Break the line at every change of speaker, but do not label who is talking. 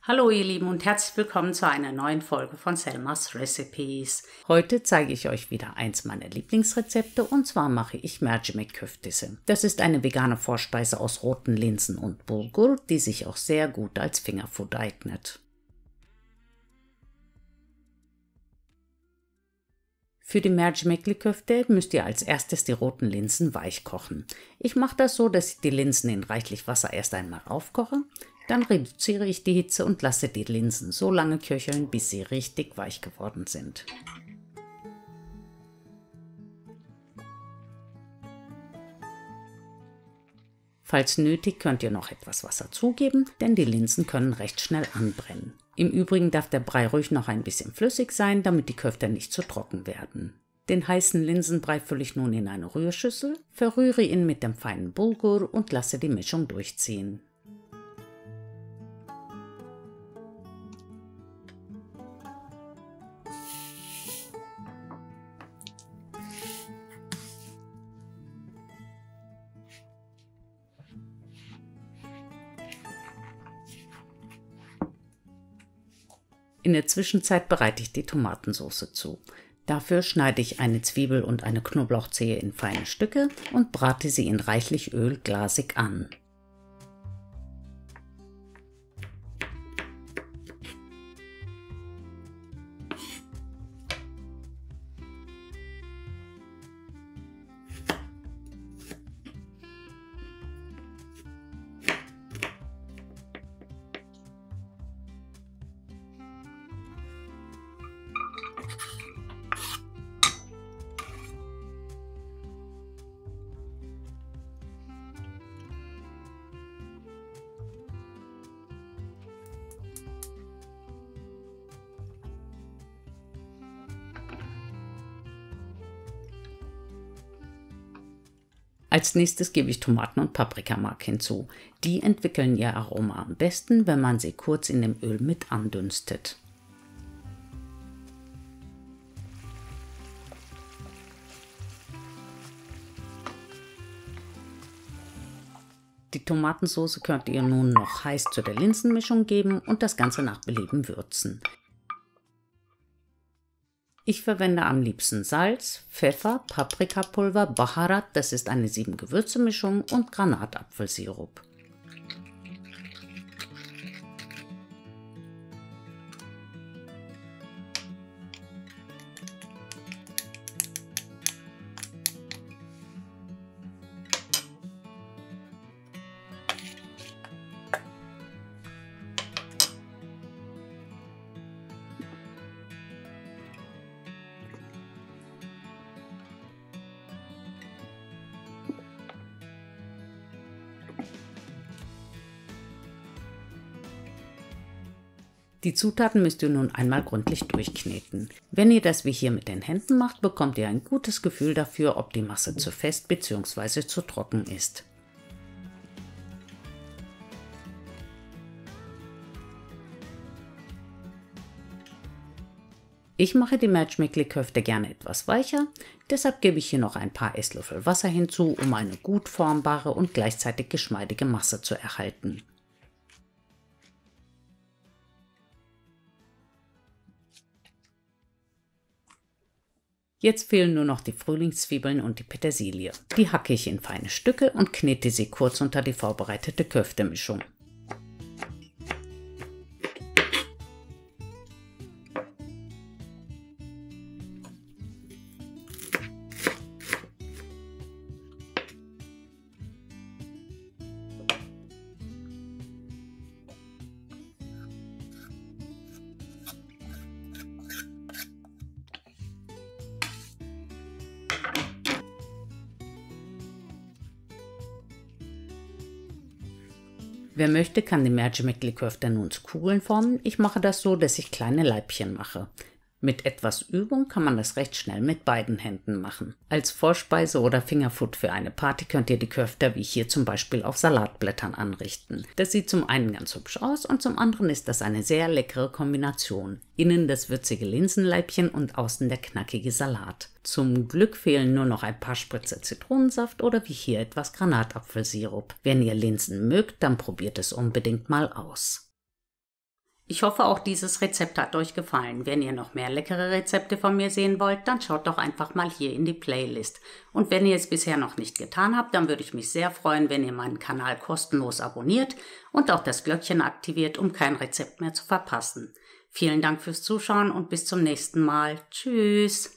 Hallo ihr Lieben und herzlich willkommen zu einer neuen Folge von Selmas Recipes. Heute zeige ich euch wieder eins meiner Lieblingsrezepte und zwar mache ich Mercimek Köftesi. Das ist eine vegane Vorspeise aus roten Linsen und Bulgur, die sich auch sehr gut als Fingerfood eignet. Für die Mercimek Köfte müsst ihr als erstes die roten Linsen weich kochen. Ich mache das so, dass ich die Linsen in reichlich Wasser erst einmal aufkoche. Dann reduziere ich die Hitze und lasse die Linsen so lange köcheln, bis sie richtig weich geworden sind. Falls nötig könnt ihr noch etwas Wasser zugeben, denn die Linsen können recht schnell anbrennen. Im Übrigen darf der Brei ruhig noch ein bisschen flüssig sein, damit die Köfte nicht zu trocken werden. Den heißen Linsenbrei fülle ich nun in eine Rührschüssel, verrühre ihn mit dem feinen Bulgur und lasse die Mischung durchziehen. In der Zwischenzeit bereite ich die Tomatensauce zu. Dafür schneide ich eine Zwiebel und eine Knoblauchzehe in feine Stücke und brate sie in reichlich Öl glasig an. Als nächstes gebe ich Tomaten- und Paprikamark hinzu. Die entwickeln ihr Aroma am besten, wenn man sie kurz in dem Öl mit andünstet. Die Tomatensauce könnt ihr nun noch heiß zu der Linsenmischung geben und das Ganze nach Belieben würzen. Ich verwende am liebsten Salz, Pfeffer, Paprikapulver, Baharat, das ist eine 7-Gewürze-Mischung und Granatapfelsirup. Die Zutaten müsst ihr nun einmal gründlich durchkneten. Wenn ihr das wie hier mit den Händen macht, bekommt ihr ein gutes Gefühl dafür, ob die Masse zu fest bzw. zu trocken ist. Ich mache die Mercimek Köfte gerne etwas weicher, deshalb gebe ich hier noch ein paar Esslöffel Wasser hinzu, um eine gut formbare und gleichzeitig geschmeidige Masse zu erhalten. Jetzt fehlen nur noch die Frühlingszwiebeln und die Petersilie. Die hacke ich in feine Stücke und knete sie kurz unter die vorbereitete Köftemischung. Wer möchte, kann die Mercimek Köfte nun zu Kugeln formen. Ich mache das so, dass ich kleine Laibchen mache. Mit etwas Übung kann man das recht schnell mit beiden Händen machen. Als Vorspeise oder Fingerfood für eine Party könnt ihr die Köfte wie hier zum Beispiel auf Salatblättern anrichten. Das sieht zum einen ganz hübsch aus und zum anderen ist das eine sehr leckere Kombination. Innen das würzige Linsenleibchen und außen der knackige Salat. Zum Glück fehlen nur noch ein paar Spritzer Zitronensaft oder wie hier etwas Granatapfelsirup. Wenn ihr Linsen mögt, dann probiert es unbedingt mal aus. Ich hoffe, auch dieses Rezept hat euch gefallen. Wenn ihr noch mehr leckere Rezepte von mir sehen wollt, dann schaut doch einfach mal hier in die Playlist. Und wenn ihr es bisher noch nicht getan habt, dann würde ich mich sehr freuen, wenn ihr meinen Kanal kostenlos abonniert und auch das Glöckchen aktiviert, um kein Rezept mehr zu verpassen. Vielen Dank fürs Zuschauen und bis zum nächsten Mal. Tschüss!